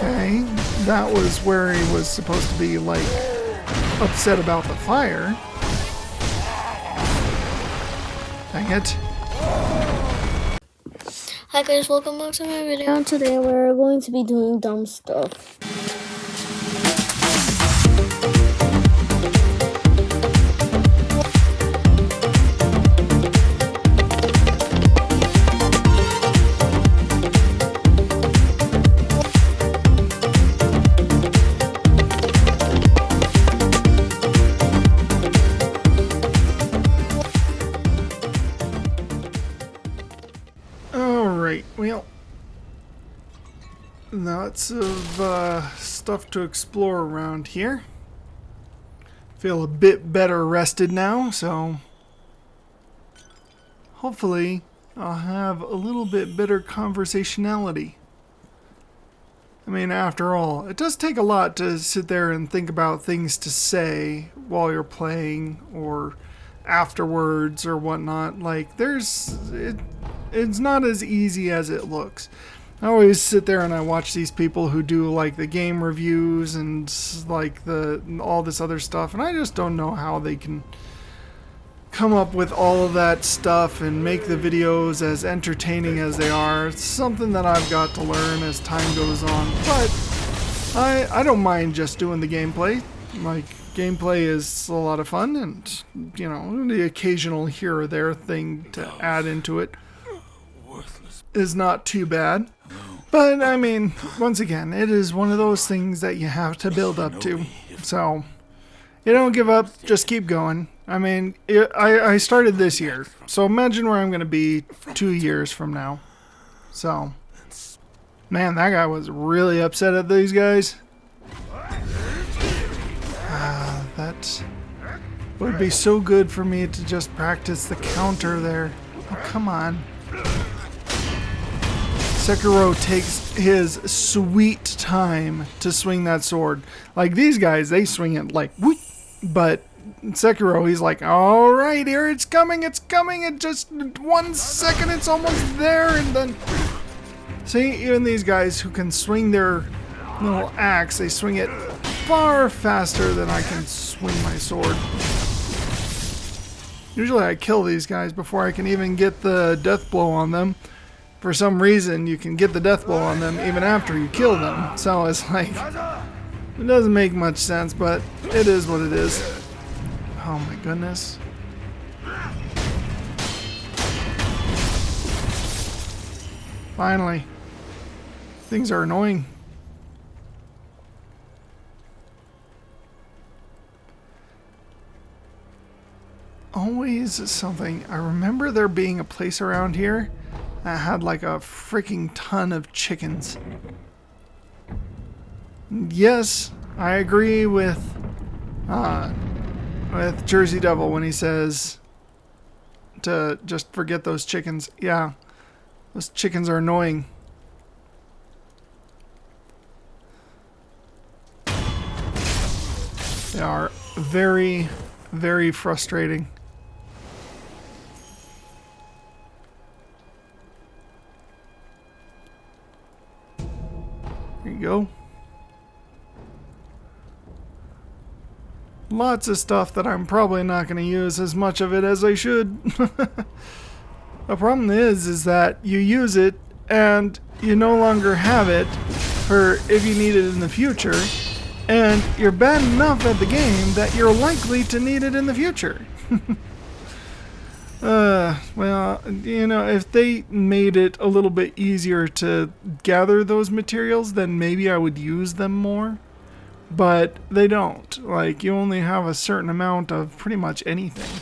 Okay, that was where he was supposed to be, like, upset about the fire. Dang it. Hi guys, welcome back to my video. Today we're going to be doing dumb stuff. Alright, well, lots of stuff to explore around here. Feel a bit better rested now, so hopefully I'll have a little bit better conversationality. I mean, after all, it does take a lot to sit there and think about things to say while you're playing or afterwards or whatnot. Like, it's not as easy as it looks. I always sit there and I watch these people who do like the game reviews and like all this other stuff, and I just don't know how they can come up with all of that stuff and make the videos as entertaining as they are. It's something that I've got to learn as time goes on, but I don't mind just doing the gameplay. Like, gameplay is a lot of fun, and you know, the occasional here or there thing to add into it is not too bad. But I mean, once again, it is one of those things that you have to build up to. So you don't give up, just keep going. I mean, I started this year, so imagine where I'm going to be 2 years from now. So, man, that guy was really upset at these guys. That would be so good for me to just practice the counter there. Oh, come on. Sekiro takes his sweet time to swing that sword. Like, these guys, they swing it like, whoop, but Sekiro, he's like, alright, here it's coming, in just 1 second, it's almost there, and then... See, even these guys who can swing their little axe, they swing it far faster than I can swing my sword. Usually I kill these guys before I can even get the death blow on them. For some reason, you can get the death blow on them even after you kill them. So it's like, it doesn't make much sense, but it is what it is. Oh my goodness. Finally. Things are annoying. Always something. I remember there being a place around here that had like a freaking ton of chickens. Yes, I agree with Jersey Devil when he says to just forget those chickens. Yeah, those chickens are annoying. They are very, very frustrating. There you go. Lots of stuff that I'm probably not going to use as much of it as I should. The problem is that you use it and you no longer have it for if you need it in the future, and you're bad enough at the game that you're likely to need it in the future. Well, you know, if they made it a little bit easier to gather those materials, then maybe I would use them more. But they don't. Like, you only have a certain amount of pretty much anything.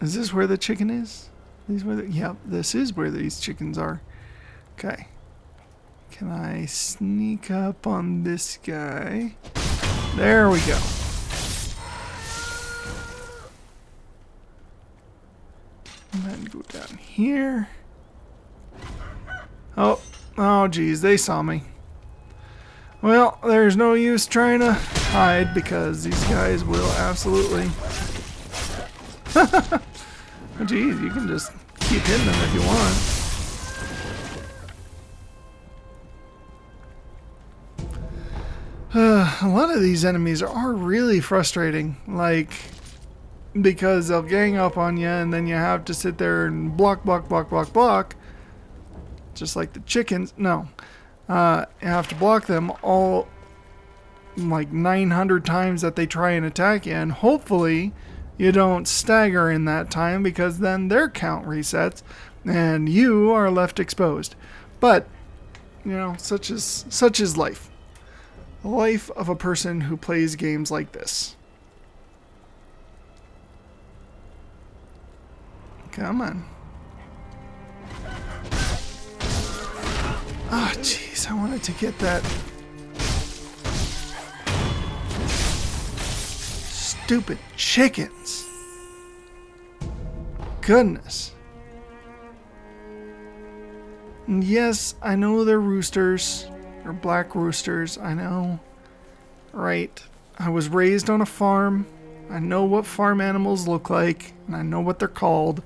Is this where the chicken is? Yep, this is where these chickens are. Okay. Can I sneak up on this guy? There we go. And then go down here. Oh geez, they saw me. Well, there's no use trying to hide because these guys will absolutely... Oh geez, you can just keep hitting them if you want. A lot of these enemies are really frustrating, like, because they'll gang up on you and then you have to sit there and block, just like the chickens. No, you have to block them all like 900 times that they try and attack you, and hopefully you don't stagger in that time, because then their count resets and you are left exposed. But, you know, such is life. The life of a person who plays games like this. Come on. Ah, oh, jeez, I wanted to get that stupid chickens. Goodness. And yes, I know they're roosters. They're black roosters, I know. Right. I was raised on a farm. I know what farm animals look like, and I know what they're called.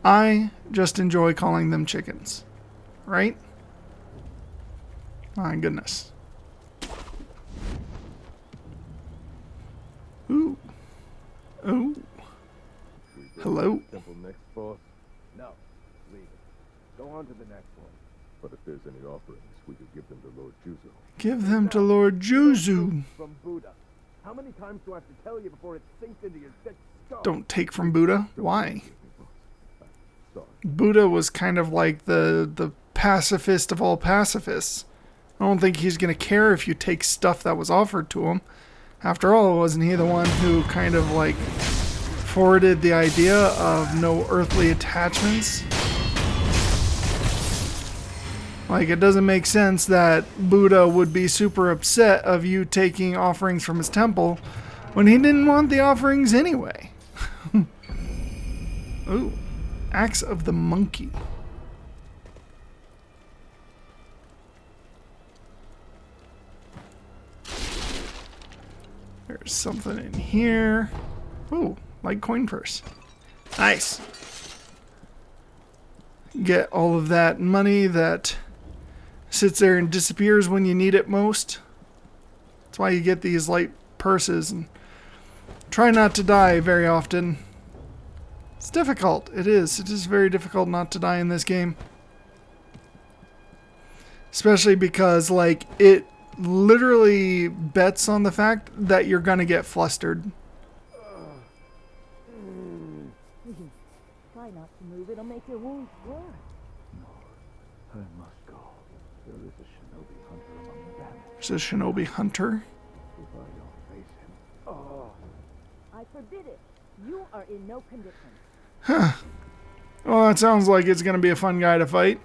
I just enjoy calling them chickens. Right? My goodness. Ooh. Oh. Hello. Simple next boss? No. Leave it. Go on to the next one. But if there's any offerings, we could give them to Lord Juzo. Give them to Lord Juzo. From Buddha. How many times do I have to tell you before it sinks into your thick skull? Don't take from Buddha? Why? Sorry. Buddha was kind of like the pacifist of all pacifists. I don't think he's going to care if you take stuff that was offered to him. After all, wasn't he the one who kind of like forwarded the idea of no earthly attachments? Like, it doesn't make sense that Buddha would be super upset of you taking offerings from his temple when he didn't want the offerings anyway. Ooh, Axe of the Monkey. There's something in here. Ooh, like coin purse. Nice. Get all of that money that sits there and disappears when you need it most. That's why you get these light purses, and try not to die very often. It's difficult. It is. It is very difficult not to die in this game. Especially because, like, it literally bets on the fact that you're gonna get flustered. Try not to move. It'll make your wounds worse. I must go. There is a shinobi hunter among the bandits. There's a shinobi hunter. If I don't face him... Oh. I forbid it. You are in no condition. Huh. Well, that sounds like it's gonna be a fun guy to fight.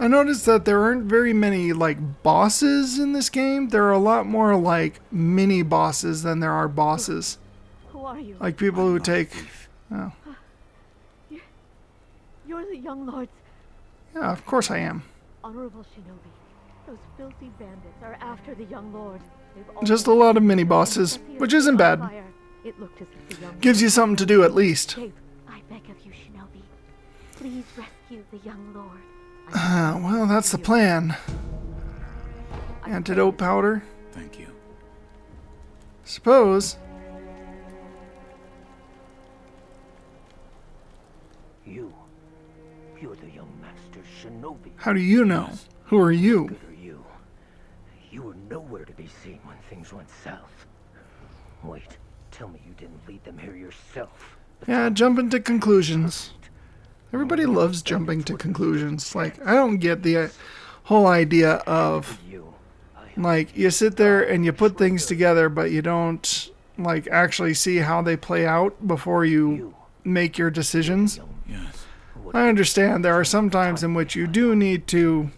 I noticed that there aren't very many, like, bosses in this game. There are a lot more, like, mini bosses than there are bosses. Who are you? Like people who take... Oh. You're the young lords. Yeah, of course I am. Honorable shinobi. Those filthy bandits are after the young lord. Just a lot of mini bosses, which isn't bad. It looked as if the young Gives you something to do at least. I beg of you, shinobi. Please rescue the young lord. Well, that's the plan. Antidote powder. Thank you. Suppose. You're the young master shinobi. How do you know? Who are you? Good are you? You were nowhere to be seen when things went south. Wait, tell me you didn't lead them here yourself. Yeah, jumping to conclusions. Everybody loves jumping to conclusions. Like, I don't get the whole idea of, like, you sit there and you put things together, but you don't, like, actually see how they play out before you make your decisions. Yes. I understand there are some times in which you do need to,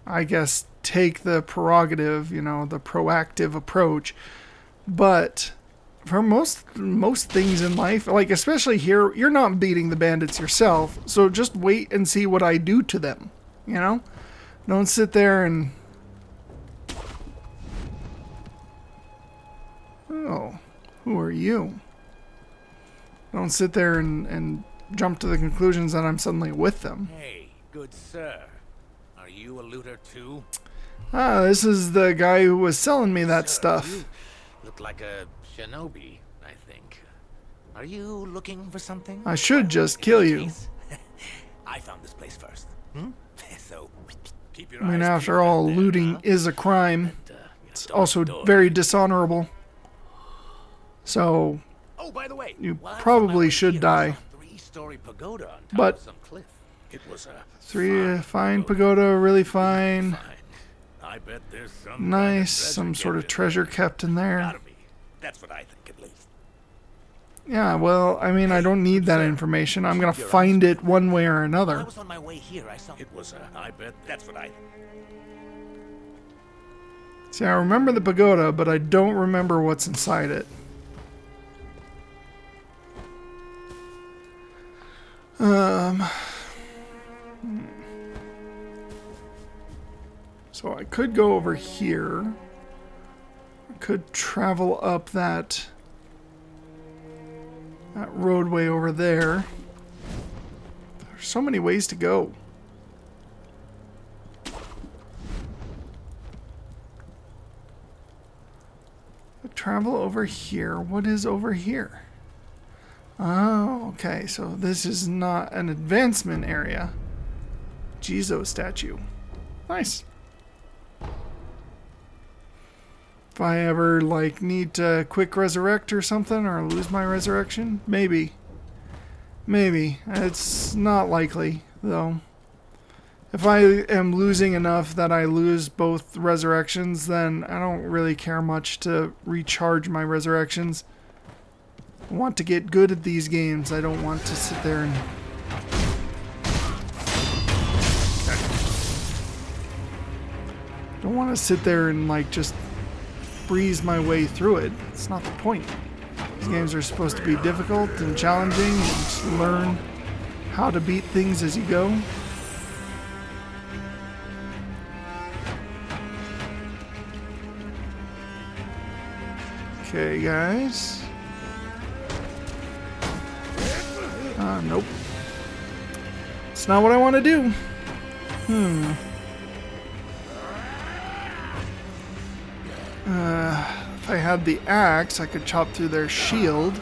I guess, take the prerogative, you know, the proactive approach. But for most things in life, like especially here, you're not beating the bandits yourself, so just wait and see what I do to them, you know? Don't sit there and... Oh, who are you? Don't sit there and jump to the conclusions that I'm suddenly with them. Hey, good sir. Are you a looter too? Ah, this is the guy who was selling me that Sir, stuff. You look like a shinobi, I think. Are you looking for something? I should just In kill any you. case, I found this place first. So keep your I mean, eyes after peeled all, out there, looting huh? is a crime. And, It's don't also door. very dishonorable. So, Oh, by the way, you while I was on my probably way should here, die. I saw a 3-story pagoda on top But of some cliff. It was a fine pagoda, really fine. I bet there's some Nice, some sort of treasure kept in there. Gotta be. That's what I think, at least. Yeah, well, I mean, I don't need that information. I'm gonna find it one way or While I another. was on my way here, I saw it was a. I bet that's what I think. See, I remember the pagoda, but I don't remember what's inside it. So I could go over here. I could travel up that roadway over there. There's so many ways to go. Travel over here. What is over here? Oh, okay. So this is not an advancement area. Jizo statue. Nice. If I ever, like, need to quick resurrect or something, or lose my resurrection, maybe. Maybe. It's not likely, though. If I am losing enough that I lose both resurrections, then I don't really care much to recharge my resurrections. I want to get good at these games. I don't want to sit there and... don't want to sit there and, like, just breeze my way through it. It's not the point. These games are supposed to be difficult and challenging and just learn how to beat things as you go. Okay, guys. Nope. It's not what I want to do. If I had the axe, I could chop through their shield.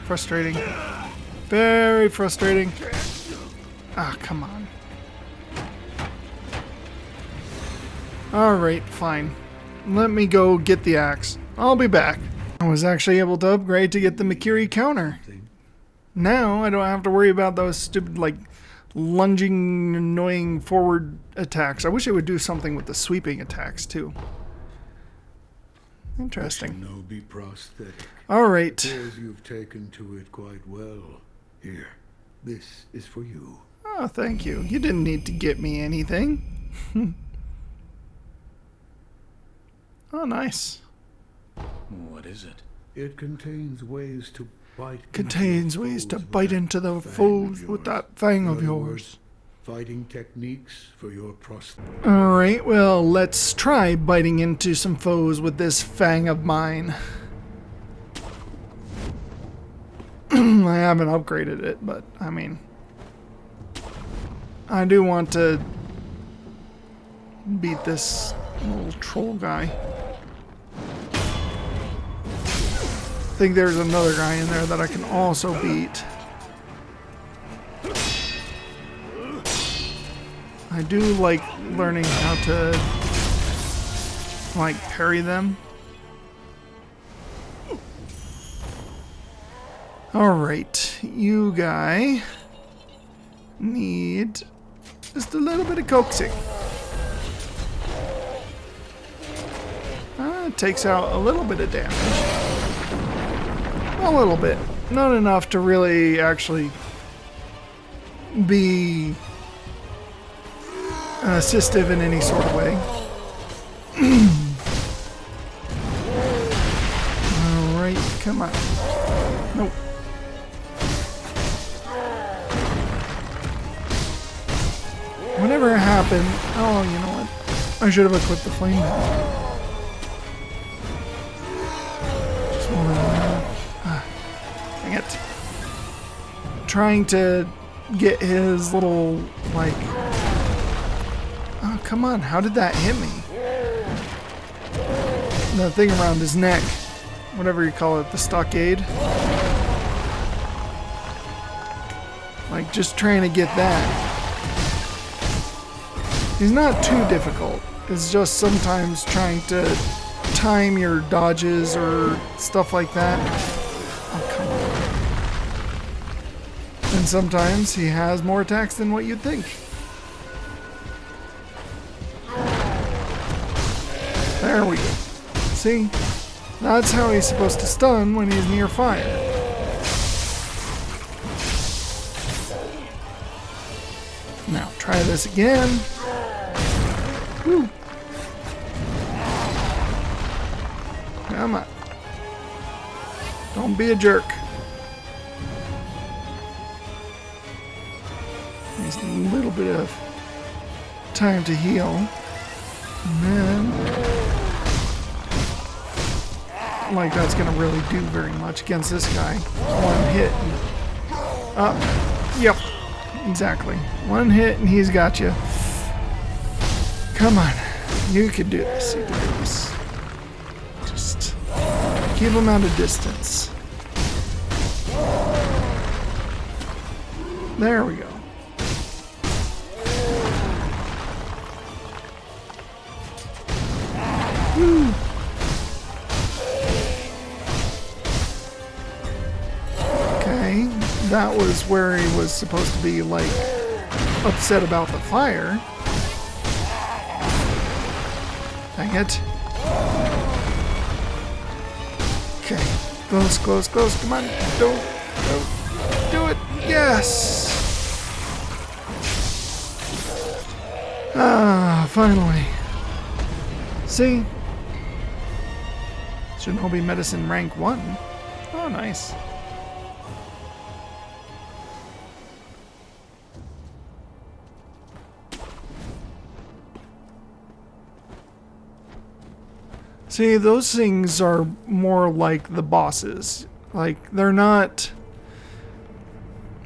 Frustrating. Very frustrating. Ah, come on. Alright, fine. Let me go get the axe. I'll be back. I was actually able to upgrade to get the Mikiri counter. Now I don't have to worry about those stupid, like, lunging, annoying forward attacks. I wish it would do something with the sweeping attacks, too. Interesting. Shinobi prosthetic. Alright. Appears you've taken to it quite well. Here, this is for you. Oh, thank you. You didn't need to get me anything. Oh, nice. What is it? It contains ways to bite. Contains ways to bite into the foes with that fang of yours. Fighting techniques for your prosthetic. Alright, well, let's try biting into some foes with this fang of mine. I haven't upgraded it, but, I mean... I do want to beat this little troll guy. I think there's another guy in there that I can also beat. I do like learning how to, like, parry them. Alright, you guy need just a little bit of coaxing. It takes out a little bit of damage. A little bit. Not enough to really actually be assistive in any sort of way. Alright, come on. Nope. Whatever happened... Oh, you know what? I should have equipped the flame gun. Just wanna... dang it. trying to get his little, like... Oh, come on. How did that hit me? The thing around his neck. Whatever you call it. The stockade. Like, just trying to get that. He's not too difficult. It's just sometimes trying to time your dodges or stuff like that. Oh, come on. And sometimes he has more attacks than what you'd think. There we go. See? That's how he's supposed to stun when he's near fire. Now, try this again. Woo. Come on. Don't be a jerk. Needs a little bit of time to heal. And then... like that's going to really do very much against this guy. One hit. Yep. Exactly. One hit and he's got you. Come on. You can do this. You can do this. Just keep him at a distance. There we go. Woo. Okay. That was where he was supposed to be, like, upset about the fire. Dang it. Okay. Close, close, close. Come on. Don't do it. Yes. Ah, finally. See? Shinobi Medicine rank 1. Oh, nice. See, those things are more like the bosses. Like, they're not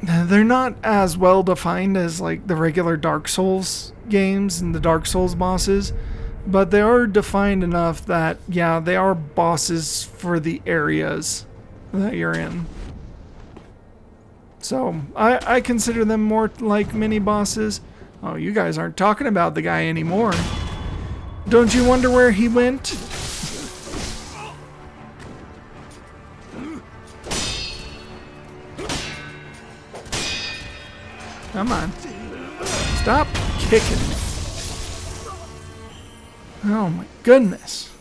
as well defined as like the regular Dark Souls games and the Dark Souls bosses, but they are defined enough that, yeah, they are bosses for the areas that you're in. So, I consider them more like mini bosses. Oh, you guys aren't talking about the guy anymore. Don't you wonder where he went? Come on. Stop kicking me. Oh my goodness.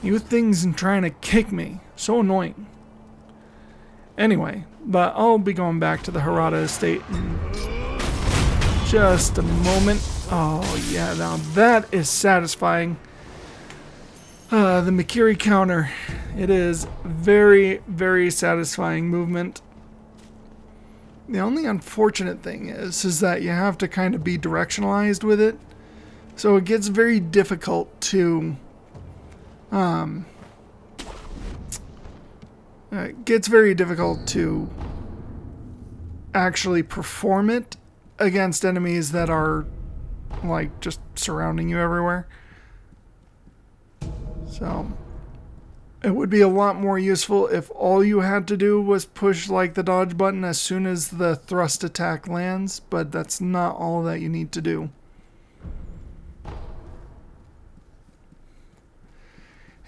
You things and trying to kick me. So annoying. Anyway, but I'll be going back to the Hirata estate in just a moment. Oh yeah, now that is satisfying. The Mikiri counter. It is very, very satisfying movement. The only unfortunate thing is that you have to kind of be directionalized with it. So it gets very difficult to actually perform it against enemies that are like just surrounding you everywhere. So it would be a lot more useful if all you had to do was push like the dodge button as soon as the thrust attack lands, but that's not all that you need to do.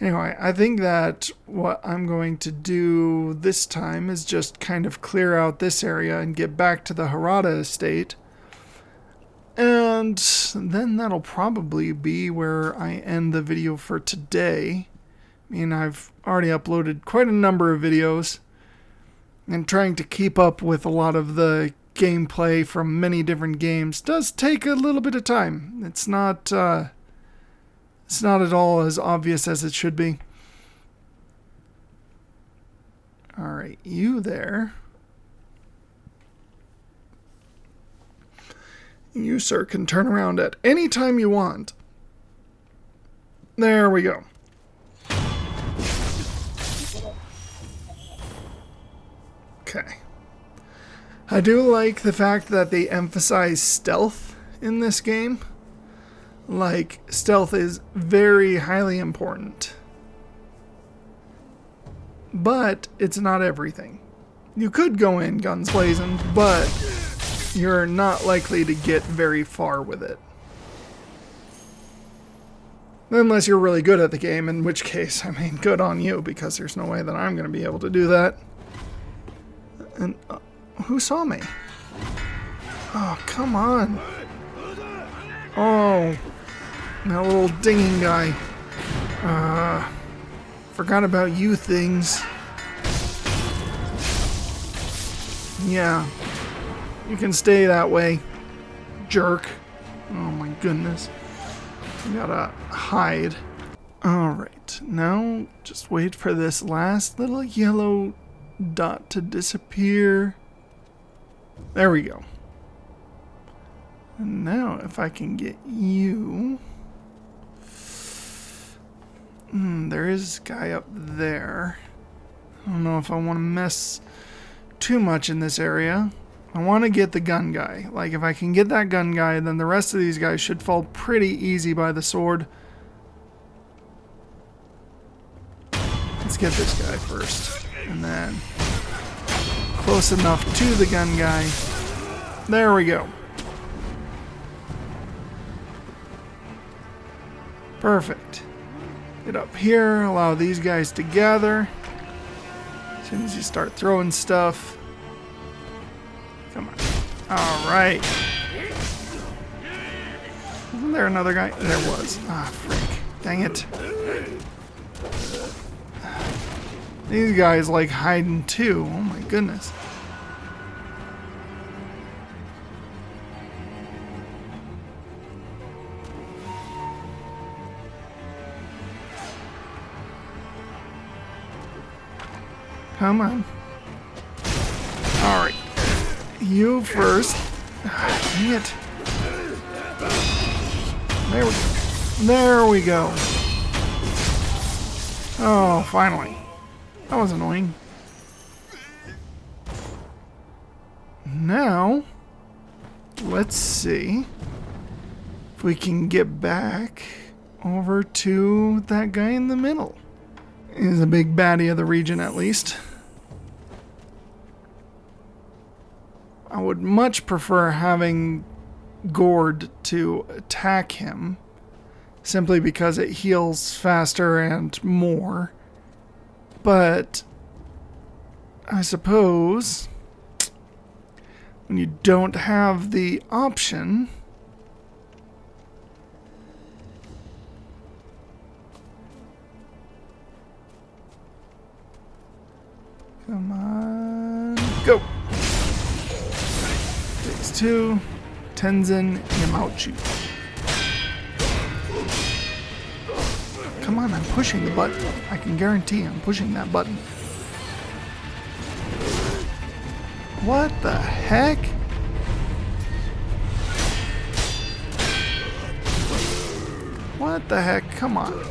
Anyway, I think that what I'm going to do this time is just kind of clear out this area and get back to the Hirata estate. And then that'll probably be where I end the video for today. I mean, I've already uploaded quite a number of videos, and trying to keep up with a lot of the gameplay from many different games does take a little bit of time. It's not at all as obvious as it should be. Alright, you there. You, sir, can turn around at any time you want. There we go. Okay. I do like the fact that they emphasize stealth in this game. Like, stealth is very highly important. But it's not everything. You could go in guns blazing, but you're not likely to get very far with it. Unless you're really good at the game, in which case, I mean, good on you, because there's no way that I'm going to be able to do that. And who saw me? Oh, come on. Oh, that little dinging guy. Forgot about you things. Yeah, you can stay that way, jerk. Oh my goodness. You gotta hide. Alright, now just wait for this last little yellow dot to disappear. There we go. And now if I can get you... there is a guy up there. I don't know if I want to mess too much in this area. I want to get the gun guy. Like, if I can get that gun guy, then the rest of these guys should fall pretty easy by the sword. Let's get this guy first. And then close enough to the gun guy. There we go. Perfect. Get up here, allow these guys to gather. As soon as you start throwing stuff. Come on. Alright. Wasn't there another guy? There was. Ah, freak. Dang it. These guys like hiding too. Oh my goodness. Come on. Alright. You first. Dang it. There we go. Oh, finally. That was annoying. Now, let's see if we can get back over to that guy in the middle. He's a big baddie of the region, at least. I would much prefer having Gourd to attack him, simply because it heals faster and more. But I suppose when you don't have the option, come on, go. Takes two. Tenzin Yamauchi. Come on, I'm pushing the button. I can guarantee I'm pushing that button. What the heck? What the heck? Come on.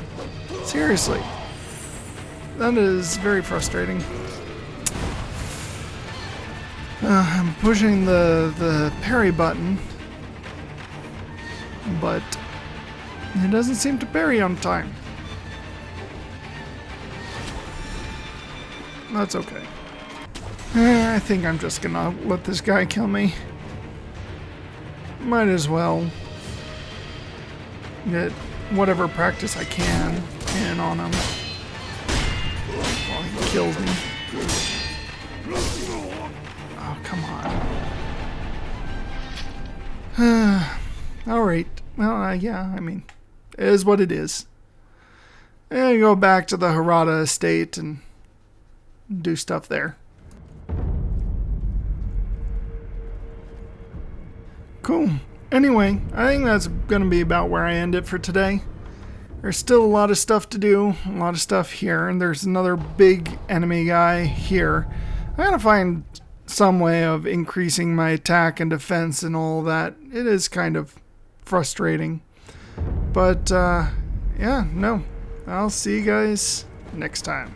Seriously. That is very frustrating. I'm pushing the parry button, but it doesn't seem to parry on time. That's okay. I think I'm just gonna let this guy kill me. Might as well get whatever practice I can in on him while he kills me. Oh, come on. Alright. Well, yeah, I mean, it is what it is. And go back to the Hirata estate and do stuff there. Cool. Anyway, I think that's going to be about where I end it for today. There's still a lot of stuff to do, a lot of stuff here, and there's another big enemy guy here. I gotta find some way of increasing my attack and defense and all that. It is kind of frustrating. But, yeah, no. I'll see you guys next time.